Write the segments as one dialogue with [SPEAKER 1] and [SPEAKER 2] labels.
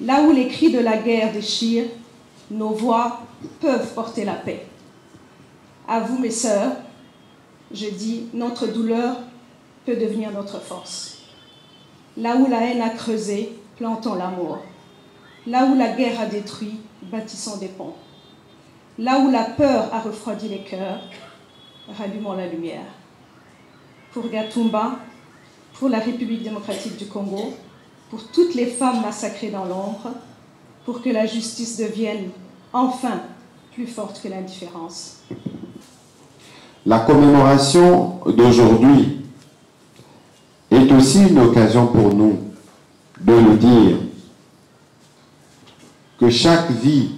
[SPEAKER 1] Là où les cris de la guerre déchirent, nos voix peuvent porter la paix. À vous, mes sœurs, je dis, notre douleur peut devenir notre force. Là où la haine a creusé, plantons l'amour. Là où la guerre a détruit, bâtissons des ponts. Là où la peur a refroidi les cœurs, rallumons la lumière. Pour Gatumba, pour la République démocratique du Congo, pour toutes les femmes massacrées dans l'ombre, pour que la justice devienne enfin plus forte que l'indifférence.
[SPEAKER 2] La commémoration d'aujourd'hui est aussi une occasion pour nous de nous dire que chaque vie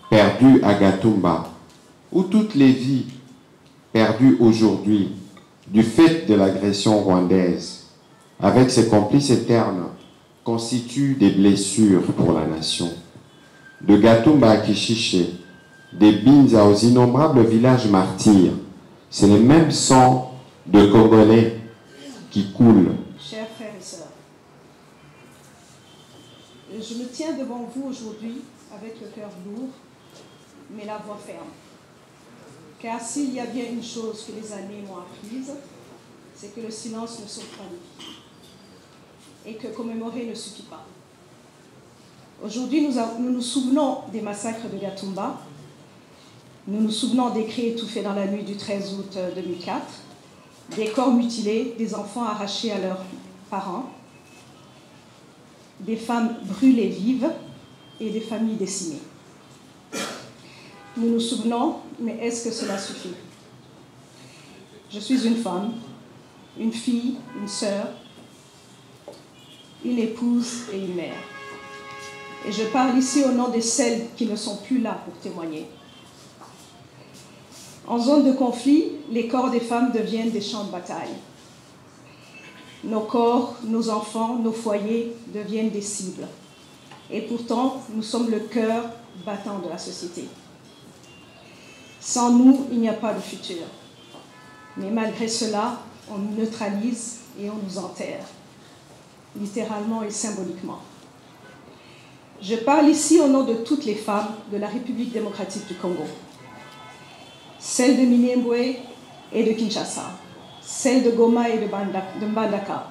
[SPEAKER 2] perdue à Gatumba, ou toutes les vies perdues aujourd'hui du fait de l'agression rwandaise, avec ses complices éternes, constituent des blessures pour la nation. De Gatumba à Kishiché, des Binza aux innombrables villages martyrs, c'est le même sang de Congolais qui coule.
[SPEAKER 1] Chers frères et sœurs, je me tiens devant vous aujourd'hui avec le cœur lourd, mais la voix ferme. Car s'il y a bien une chose que les années m'ont apprise, c'est que le silence ne sauve pas les vies et que commémorer ne suffit pas. Aujourd'hui, nous nous souvenons des massacres de Gatumba. Nous nous souvenons des cris étouffés dans la nuit du 13 août 2004, des corps mutilés, des enfants arrachés à leurs parents, des femmes brûlées vives et des familles décimées. Nous nous souvenons, mais est-ce que cela suffit? Je suis une femme, une fille, une sœur, une épouse et une mère. Et je parle ici au nom de celles qui ne sont plus là pour témoigner. En zone de conflit, les corps des femmes deviennent des champs de bataille. Nos corps, nos enfants, nos foyers deviennent des cibles. Et pourtant, nous sommes le cœur battant de la société. Sans nous, il n'y a pas de futur. Mais malgré cela, on nous neutralise et on nous enterre, littéralement et symboliquement. Je parle ici au nom de toutes les femmes de la République démocratique du Congo. Celles de Minembwe et de Kinshasa, celles de Goma et de Mbandaka,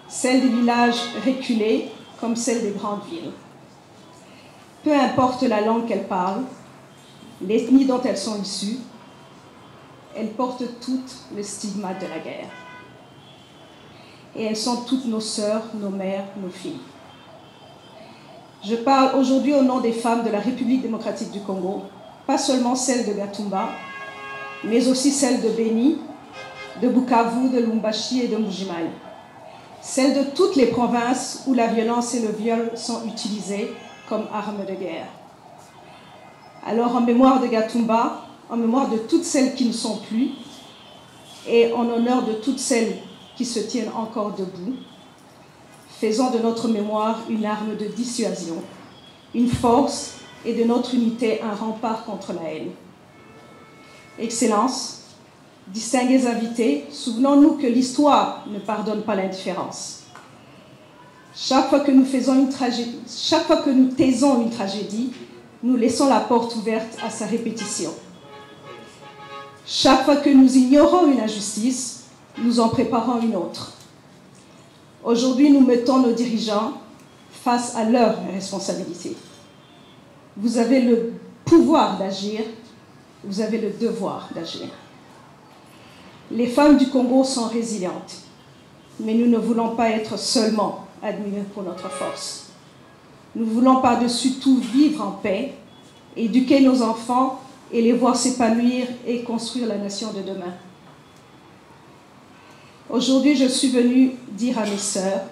[SPEAKER 1] celles des villages reculés comme celles des grandes villes. Peu importe la langue qu'elles parlent, l'ethnie dont elles sont issues, elles portent toutes le stigmate de la guerre. Et elles sont toutes nos sœurs, nos mères, nos filles. Je parle aujourd'hui au nom des femmes de la République démocratique du Congo, pas seulement celles de Gatumba, mais aussi celles de Beni, de Bukavu, de Lubumbashi et de Mbuji-Mayi. Celles de toutes les provinces où la violence et le viol sont utilisés comme armes de guerre. Alors, en mémoire de Gatumba, en mémoire de toutes celles qui ne sont plus, et en honneur de toutes celles qui se tiennent encore debout, faisons de notre mémoire une arme de dissuasion, une force et de notre unité un rempart contre la haine. Excellences, distingués invités, souvenons-nous que l'histoire ne pardonne pas l'indifférence. Chaque fois que nous taisons une tragédie, nous laissons la porte ouverte à sa répétition. Chaque fois que nous ignorons une injustice, nous en préparons une autre. Aujourd'hui, nous mettons nos dirigeants face à leurs responsabilités. Vous avez le pouvoir d'agir, vous avez le devoir d'agir. Les femmes du Congo sont résilientes, mais nous ne voulons pas être seulement admirées pour notre force. Nous voulons par-dessus tout vivre en paix, éduquer nos enfants et les voir s'épanouir et construire la nation de demain. Aujourd'hui, je suis venue dire à mes sœurs,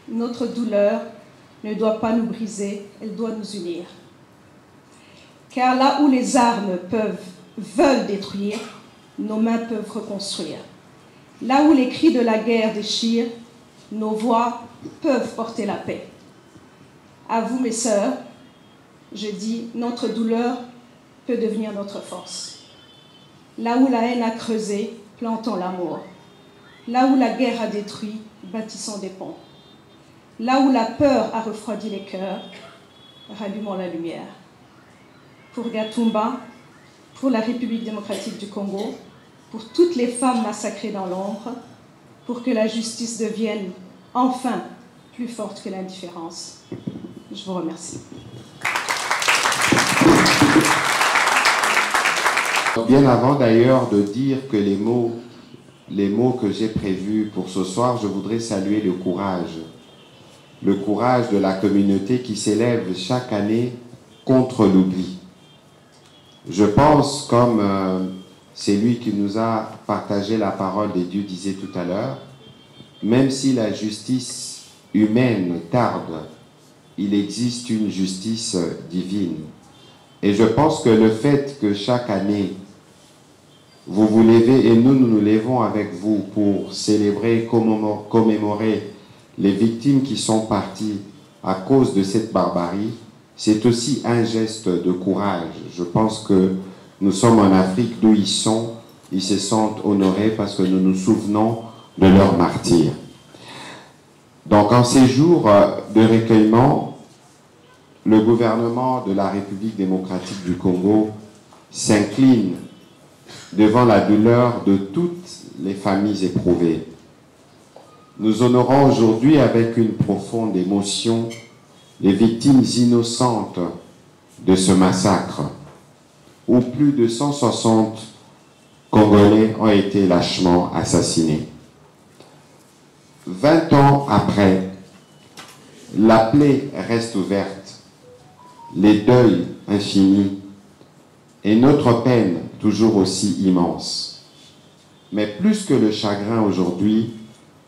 [SPEAKER 1] notre douleur ne doit pas nous briser, elle doit nous unir. Car là où les armes veulent détruire, nos mains peuvent reconstruire. Là où les cris de la guerre déchirent, nos voix peuvent porter la paix. À vous, mes sœurs, je dis, notre douleur peut devenir notre force. Là où la haine a creusé, plantons l'amour. Là où la guerre a détruit, bâtissons des ponts. Là où la peur a refroidi les cœurs, rallumons la lumière. Pour Gatumba, pour la République démocratique du Congo, pour toutes les femmes massacrées dans l'ombre, pour que la justice devienne enfin plus forte que l'indifférence. Je vous remercie.
[SPEAKER 2] Bien avant d'ailleurs de dire que les mots que j'ai prévus pour ce soir, je voudrais saluer le courage de la communauté qui s'élève chaque année contre l'oubli. Je pense, comme c'est lui qui nous a partagé la parole des dieux disait tout à l'heure, même si la justice humaine tarde, il existe une justice divine. Et je pense que le fait que chaque année, vous vous levez et nous nous levons avec vous pour célébrer, commémorer les victimes qui sont parties à cause de cette barbarie, c'est aussi un geste de courage. Je pense que nous sommes en Afrique d'où ils se sentent honorés parce que nous nous souvenons de leur martyre. Donc en ces jours de recueillement, le gouvernement de la République démocratique du Congo s'incline devant la douleur de toutes les familles éprouvées. Nous honorons aujourd'hui avec une profonde émotion les victimes innocentes de ce massacre, où plus de 160 Congolais ont été lâchement assassinés. 20 ans après, la plaie reste ouverte, les deuils infinis et notre peine toujours aussi immense. Mais plus que le chagrin aujourd'hui,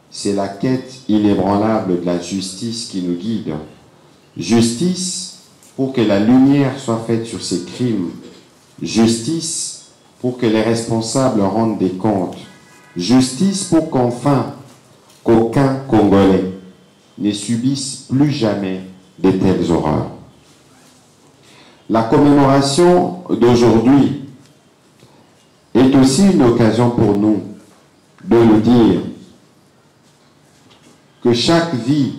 [SPEAKER 2] c'est la quête inébranlable de la justice qui nous guide. Justice pour que la lumière soit faite sur ces crimes. Justice pour que les responsables rendent des comptes. Justice pour qu'enfin, qu'aucun Congolais ne subisse plus jamais de telles horreurs. La commémoration d'aujourd'hui est aussi une occasion pour nous de nous dire que chaque vie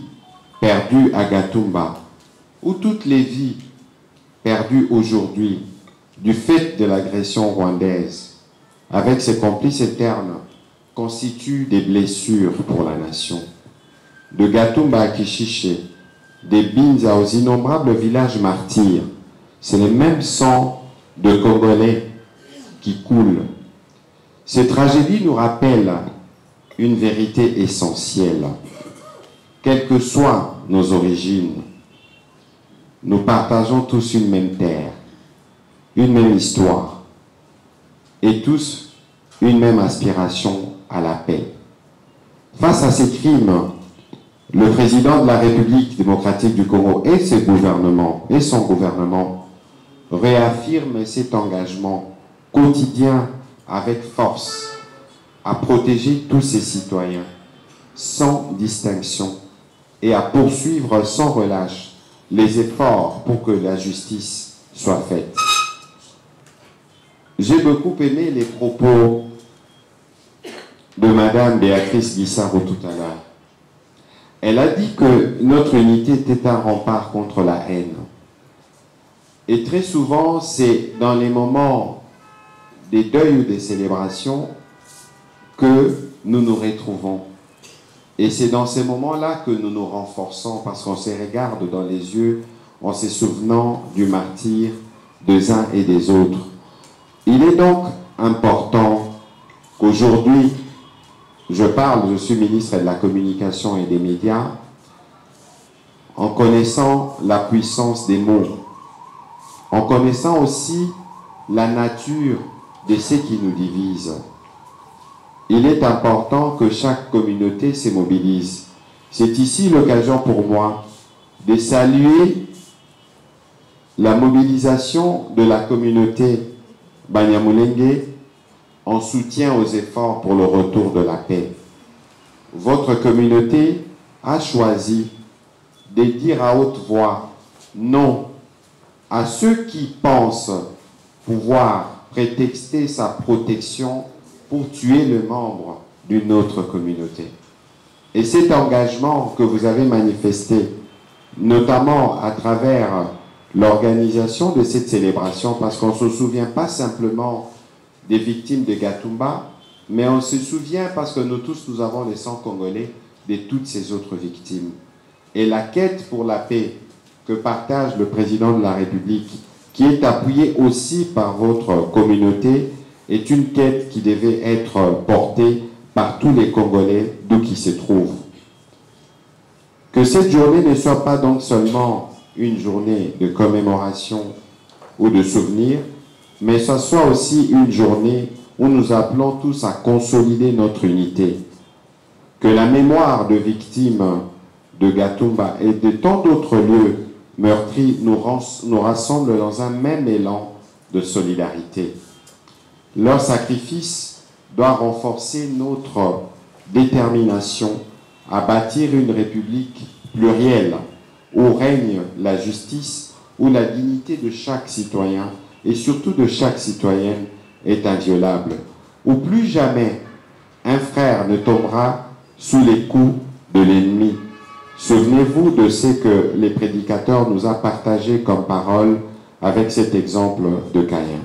[SPEAKER 2] perdue à Gatumba, ou toutes les vies perdues aujourd'hui du fait de l'agression rwandaise, avec ses complices internes, constituent des blessures pour la nation. De Gatumba à Kishiché, des Binza aux innombrables villages martyrs, c'est le même sang de Congolais qui coule. Ces tragédies nous rappellent une vérité essentielle. Quelles que soient nos origines, nous partageons tous une même terre, une même histoire, et tous une même aspiration à la paix. Face à ces crimes, le président de la République démocratique du Congo et son gouvernement réaffirment cet engagement quotidien avec force à protéger tous ses citoyens sans distinction et à poursuivre sans relâche les efforts pour que la justice soit faite. J'ai beaucoup aimé les propos de Madame Béatrice Guissaro tout à l'heure. Elle a dit que notre unité était un rempart contre la haine. Et très souvent, c'est dans les moments des deuils ou des célébrations que nous nous retrouvons. Et c'est dans ces moments-là que nous nous renforçons parce qu'on se regarde dans les yeux en se souvenant du martyre des uns et des autres. Il est donc important qu'aujourd'hui, je suis ministre de la Communication et des Médias, en connaissant la puissance des mots, en connaissant aussi la nature de ce qui nous divise. Il est important que chaque communauté se mobilise. C'est ici l'occasion pour moi de saluer la mobilisation de la communauté Banyamulenge en soutien aux efforts pour le retour de la paix. Votre communauté a choisi de dire à haute voix non à ceux qui pensent pouvoir prétexter sa protection pour tuer le membre d'une autre communauté. Et cet engagement que vous avez manifesté, notamment à travers l'organisation de cette célébration, parce qu'on ne se souvient pas simplement des victimes de Gatumba, mais on se souvient, parce que nous tous, nous avons le sang congolais, de toutes ces autres victimes. Et la quête pour la paix que partage le président de la République, qui est appuyée aussi par votre communauté, est une quête qui devait être portée par tous les Congolais d'où qu'ils se trouvent. Que cette journée ne soit pas donc seulement une journée de commémoration ou de souvenir, mais ce soit aussi une journée où nous appelons tous à consolider notre unité. Que la mémoire de victimes de Gatumba et de tant d'autres lieux meurtris nous rassemble dans un même élan de solidarité. Leur sacrifice doit renforcer notre détermination à bâtir une république plurielle où règne la justice, où la dignité de chaque citoyen et surtout de chaque citoyenne est inviolable, où plus jamais un frère ne tombera sous les coups de l'ennemi. Souvenez-vous de ce que les prédicateurs nous ont partagé comme parole avec cet exemple de Caïn.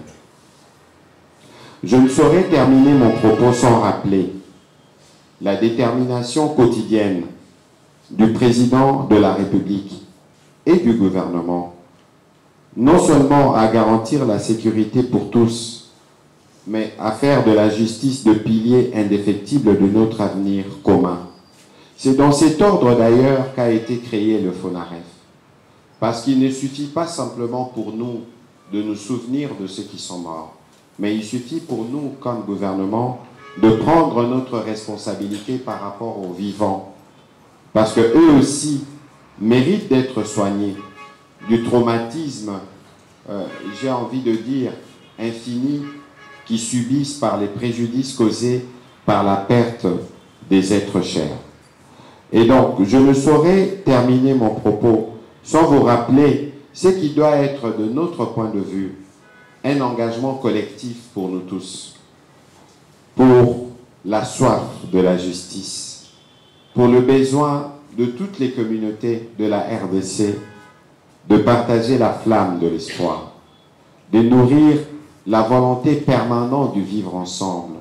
[SPEAKER 2] Je ne saurais terminer mon propos sans rappeler la détermination quotidienne du président de la République et du gouvernement, non seulement à garantir la sécurité pour tous, mais à faire de la justice le pilier indéfectible de notre avenir commun. C'est dans cet ordre d'ailleurs qu'a été créé le FONAREF. Parce qu'il ne suffit pas simplement pour nous de nous souvenir de ceux qui sont morts, mais il suffit pour nous, comme gouvernement, de prendre notre responsabilité par rapport aux vivants. Parce qu'eux aussi méritent d'être soignés du traumatisme, j'ai envie de dire, infini, qu'ils subissent par les préjudices causés par la perte des êtres chers. Et donc, je ne saurais terminer mon propos sans vous rappeler ce qui doit être, de notre point de vue, un engagement collectif pour nous tous, pour la soif de la justice, pour le besoin de toutes les communautés de la RDC de partager la flamme de l'espoir, de nourrir la volonté permanente du vivre ensemble.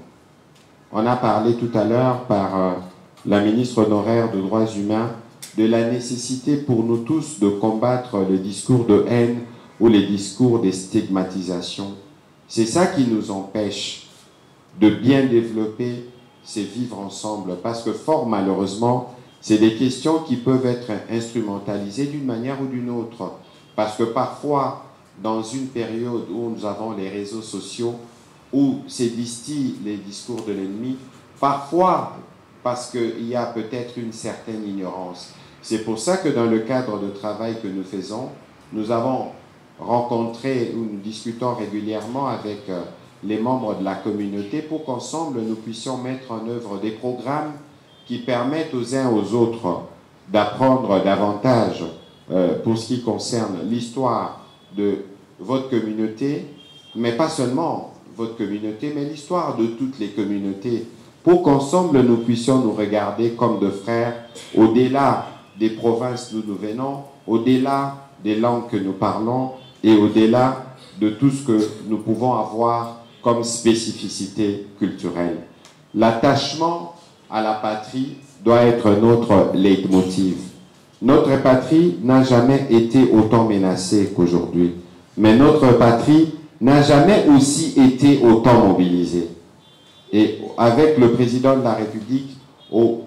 [SPEAKER 2] On a parlé tout à l'heure par la ministre honoraire des Droits humains de la nécessité pour nous tous de combattre le discours de haine ou les discours de stigmatisation. C'est ça qui nous empêche de bien développer ces vivre ensemble, parce que fort malheureusement, c'est des questions qui peuvent être instrumentalisées d'une manière ou d'une autre, parce que parfois, dans une période où nous avons les réseaux sociaux, où se distillent les discours de l'ennemi, parfois parce qu'il y a peut-être une certaine ignorance. C'est pour ça que dans le cadre de travail que nous faisons, nous avons rencontré ou nous discutons régulièrement avec les membres de la communauté pour qu'ensemble nous puissions mettre en œuvre des programmes qui permettent aux uns aux autres d'apprendre davantage pour ce qui concerne l'histoire de votre communauté, mais pas seulement votre communauté, mais l'histoire de toutes les communautés, pour qu'ensemble nous puissions nous regarder comme de frères, au-delà des provinces d'où nous venons, au-delà des langues que nous parlons et au-delà de tout ce que nous pouvons avoir comme spécificité culturelle. L'attachement à la patrie doit être notre leitmotiv. Notre patrie n'a jamais été autant menacée qu'aujourd'hui, mais notre patrie n'a jamais aussi été autant mobilisée. Et avec le président de la République,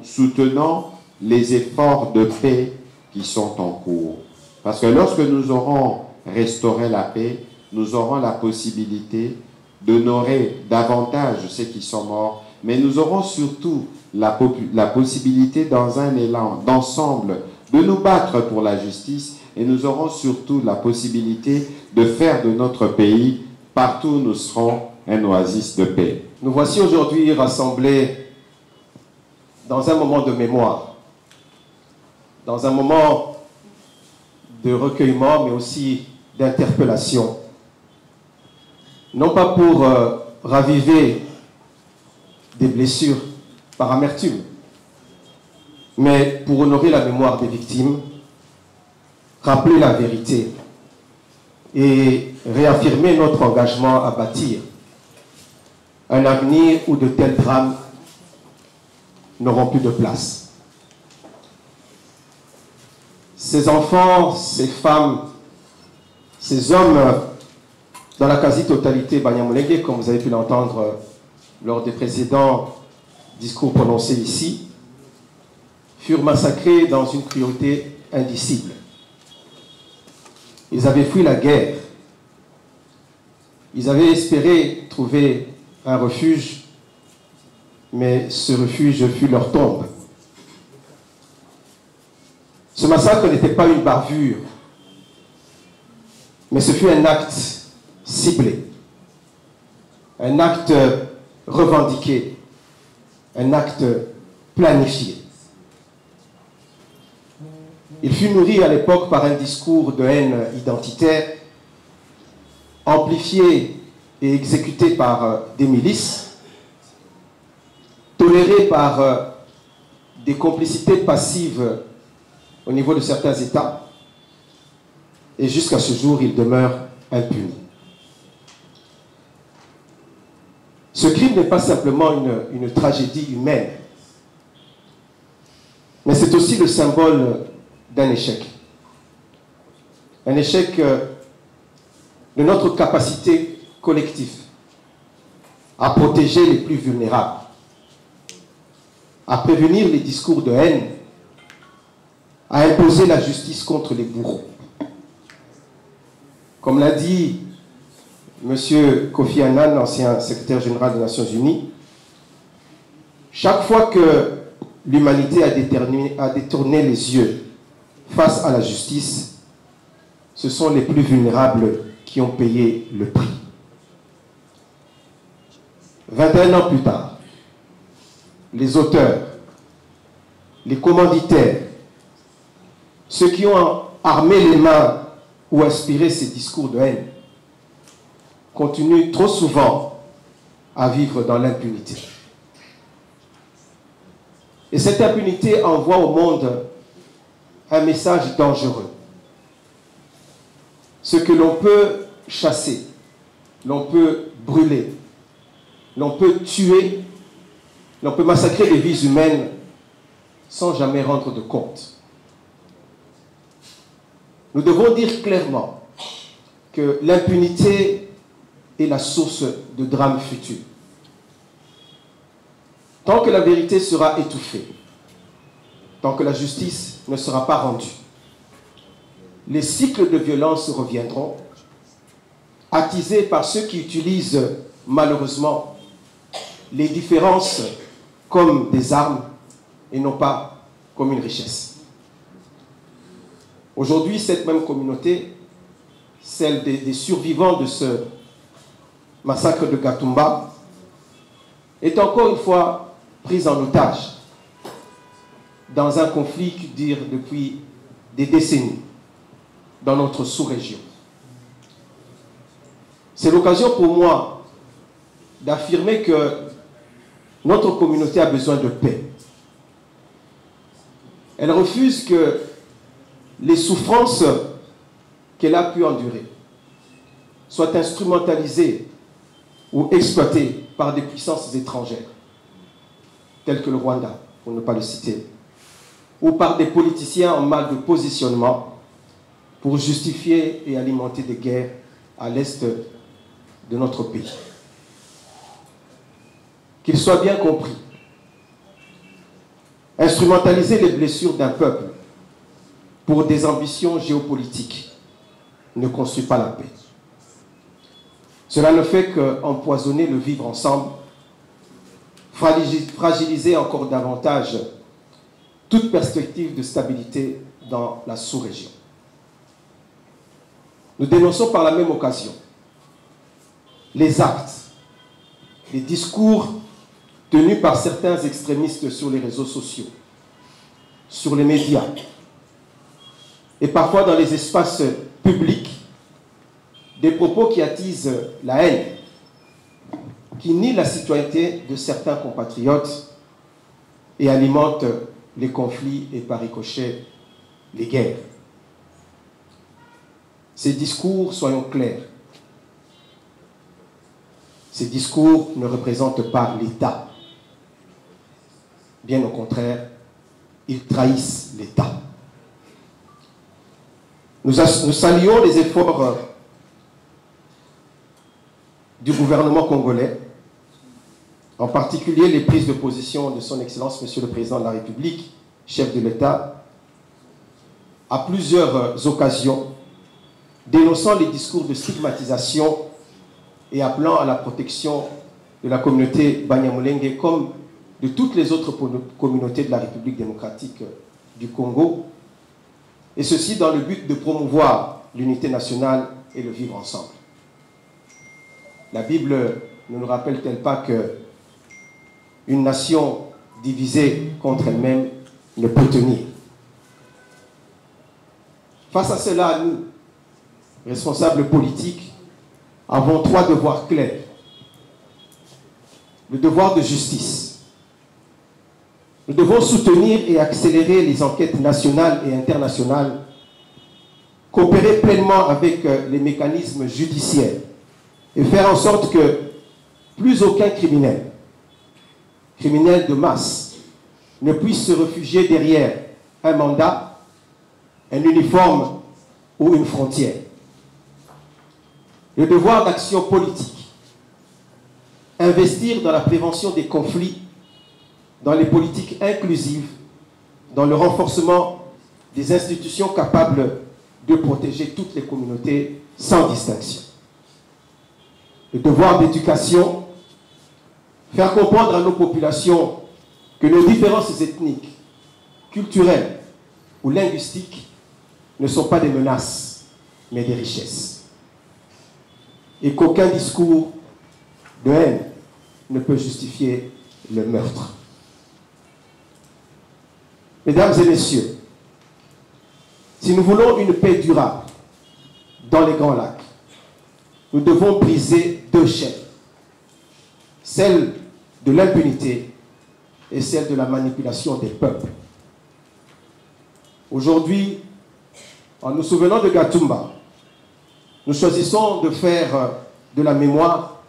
[SPEAKER 2] soutenant les efforts de paix qui sont en cours. Parce que lorsque nous aurons restauré la paix, nous aurons la possibilité d'honorer davantage ceux qui sont morts, mais nous aurons surtout la possibilité, dans un élan d'ensemble, de nous battre pour la justice, et nous aurons surtout la possibilité de faire de notre pays, partout où nous serons, un oasis de paix.
[SPEAKER 3] Nous voici aujourd'hui rassemblés dans un moment de mémoire, dans un moment de recueillement, mais aussi d'interpellation. Non pas pour raviver des blessures par amertume, mais pour honorer la mémoire des victimes, rappeler la vérité et réaffirmer notre engagement à bâtir un avenir où de tels drames n'auront plus de place. Ces enfants, ces femmes, ces hommes, dans la quasi-totalité Banyamulenge, comme vous avez pu l'entendre lors des précédents discours prononcés ici, furent massacrés dans une cruauté indicible. Ils avaient fui la guerre. Ils avaient espéré trouver un refuge, mais ce refuge fut leur tombe. Ce massacre n'était pas une bavure, mais ce fut un acte ciblé, un acte revendiqué, un acte planifié. Il fut nourri à l'époque par un discours de haine identitaire, amplifié et exécuté par des milices, toléré par des complicités passives au niveau de certains États, et jusqu'à ce jour, il demeure impuni. Ce crime n'est pas simplement une tragédie humaine, mais c'est aussi le symbole d'un échec. Un échec de notre capacité collective à protéger les plus vulnérables, à prévenir les discours de haine, à imposer la justice contre les bourreaux. Comme l'a dit M. Kofi Annan, ancien secrétaire général des Nations Unies, chaque fois que l'humanité a détourné les yeux face à la justice, ce sont les plus vulnérables qui ont payé le prix. 21 ans plus tard, les auteurs, les commanditaires, ceux qui ont armé les mains ou inspiré ces discours de haine, continuent trop souvent à vivre dans l'impunité. Et cette impunité envoie au monde un message dangereux. Ce que l'on peut chasser, l'on peut brûler, l'on peut tuer, l'on peut massacrer des vies humaines sans jamais rendre de compte. Nous devons dire clairement que l'impunité est la source de drames futurs. Tant que la vérité sera étouffée, tant que la justice ne sera pas rendue, les cycles de violence reviendront, attisés par ceux qui utilisent malheureusement les différences comme des armes et non pas comme une richesse. Aujourd'hui, cette même communauté, celle des survivants de ce massacre de Gatumba, est encore une fois prise en otage dans un conflit qui dure depuis des décennies dans notre sous-région. C'est l'occasion pour moi d'affirmer que notre communauté a besoin de paix. Elle refuse que les souffrances qu'elle a pu endurer soient instrumentalisées ou exploitées par des puissances étrangères, telles que le Rwanda, pour ne pas le citer, ou par des politiciens en mal de positionnement pour justifier et alimenter des guerres à l'est de notre pays. Qu'il soit bien compris, instrumentaliser les blessures d'un peuple pour des ambitions géopolitiques ne construit pas la paix. Cela ne fait qu'empoisonner le vivre ensemble, fragiliser encore davantage toute perspective de stabilité dans la sous-région. Nous dénonçons par la même occasion les actes, les discours tenus par certains extrémistes sur les réseaux sociaux, sur les médias, et parfois dans les espaces publics, des propos qui attisent la haine, qui nient la citoyenneté de certains compatriotes et alimentent les conflits et par ricochet les guerres. Ces discours, soyons clairs, ces discours ne représentent pas l'État. Bien au contraire, ils trahissent l'État. Nous saluons les efforts du gouvernement congolais, en particulier les prises de position de son Excellence, Monsieur le Président de la République, chef de l'État, à plusieurs occasions, dénonçant les discours de stigmatisation et appelant à la protection de la communauté Banyamulenge comme de toutes les autres communautés de la République démocratique du Congo, et ceci dans le but de promouvoir l'unité nationale et le vivre ensemble. La Bible ne nous rappelle-t-elle pas que une nation divisée contre elle-même ne peut tenir? Face à cela, nous, responsables politiques, avons trois devoirs clairs. Le devoir de justice. Nous devons soutenir et accélérer les enquêtes nationales et internationales, coopérer pleinement avec les mécanismes judiciaires et faire en sorte que plus aucun criminel de masse, ne puisse se réfugier derrière un mandat, un uniforme ou une frontière. Le devoir d'action politique. Investir dans la prévention des conflits, dans les politiques inclusives, dans le renforcement des institutions capables de protéger toutes les communautés sans distinction. Le devoir d'éducation. Faire comprendre à nos populations que nos différences ethniques, culturelles ou linguistiques ne sont pas des menaces, mais des richesses. Et qu'aucun discours de haine ne peut justifier le meurtre. Mesdames et messieurs, si nous voulons une paix durable dans les Grands Lacs, nous devons briser deux chaînes. Celle de l'impunité et celle de la manipulation des peuples. Aujourd'hui, en nous souvenant de Gatumba, nous choisissons de faire de la mémoire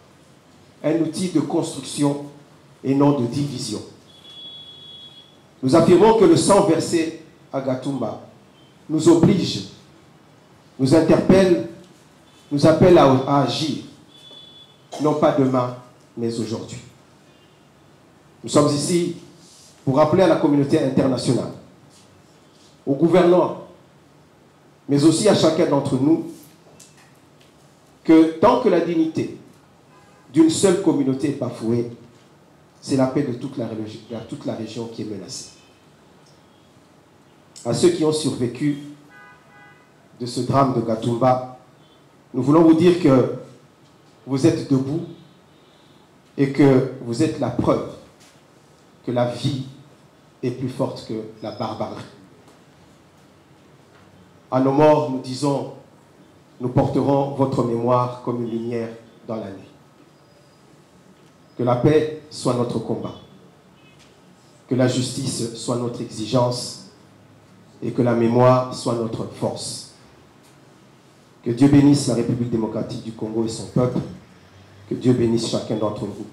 [SPEAKER 3] un outil de construction et non de division. Nous affirmons que le sang versé à Gatumba nous oblige, nous interpelle, nous appelle à agir, non pas demain, mais aujourd'hui. Nous sommes ici pour rappeler à la communauté internationale, aux gouvernants, mais aussi à chacun d'entre nous, que tant que la dignité d'une seule communauté est bafouée, c'est la paix de toute la région qui est menacée. À ceux qui ont survécu de ce drame de Gatumba, nous voulons vous dire que vous êtes debout et que vous êtes la preuve que la vie est plus forte que la barbarie. À nos morts, nous disons, nous porterons votre mémoire comme une lumière dans la nuit. Que la paix soit notre combat, que la justice soit notre exigence et que la mémoire soit notre force. Que Dieu bénisse la République démocratique du Congo et son peuple. Que Dieu bénisse chacun d'entre vous.